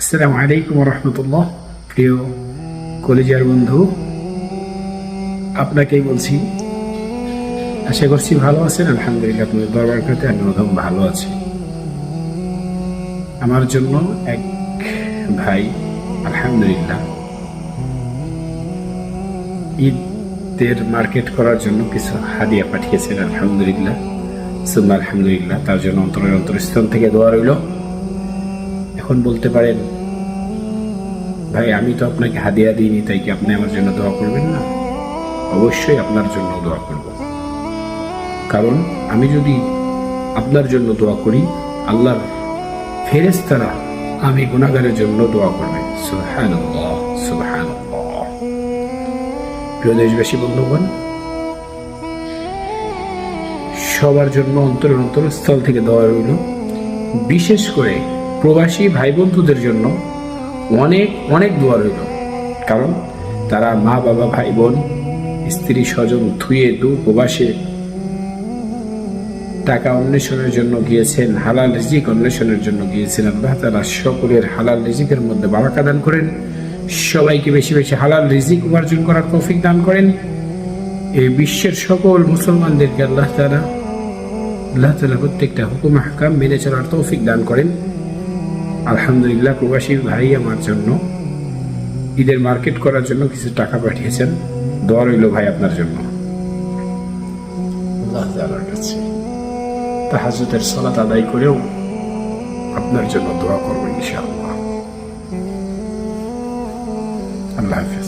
আসসালামু আলাইকুম রহমতুল্লাহ। প্রিয় কলেজের বন্ধু, আপনাকেই বলছি, আশা করছি ভালো আছেন। আলহামদুলিল্লাহ, আপনাদের দরবার করতে আমি ভালো আছি। আমার জন্য এক ভাই আলহামদুলিল্লাহ ঈদের মার্কেট করার জন্য কিছু হাদিয়া পাঠিয়েছেন। আলহামদুলিল্লাহ সুম্মা আলহামদুলিল্লাহ, তার জন্য অন্তরস্থল থেকে দোয়া রইল। এখন বলতে পারেন, ভাই আমি তো আপনাকে হাদিয়া দিইনি, তাই কি আপনি আমার জন্য দোয়া করবেন না? অবশ্যই আপনার জন্য দোয়া করব, কারণ আমি যদি আপনার জন্য দোয়া করি, আল্লাহর ফেরেশতারা আমি গুনাহগারের জন্য দোয়া করবেন। সুবহানাল্লাহ সুবহানাল্লাহ। প্রিয় দেশবাসী বন্ধুগণ, সবার জন্য অন্তরস্থল থেকে দোয়া রইল। বিশেষ করে প্রবাসী ভাই বন্ধুদের জন্য অনেক অনেক দোয়া রইল, কারণ তারা মা বাবা ভাই বোন স্ত্রী স্বজন ধুয়ে দূর প্রবাসে টাকা অন্বেষণের জন্য গিয়েছেন, হালাল রিজিক অন্বেষণের জন্য গিয়েছেন। আল্লাহ তাআলা সকলের হালাল রিজিকের মধ্যে বারাকা দান করেন, সবাইকে বেশি বেশি হালাল রিজিক উপার্জন করার তৌফিক দান করেন। এই বিশ্বের সকল মুসলমানদেরকে আল্লাহ তাআলা প্রত্যেকটা হুকুম আহকাম মেনে চলার তৌফিক দান করেন। আলহামদুলিল্লাহ, প্রবাসী ভাই আমার জন্য ঈদের মার্কেট করার জন্য কিছু টাকা পাঠিয়েছেন। দোয়া রইল ভাই আপনার জন্য। আল্লাহ তাআলার কাছে তাহাজ্জুদের সালাত আদায় করেও আপনার জন্য দোয়া করব ইনশাআল্লাহ। আল্লাহ হাফেজ।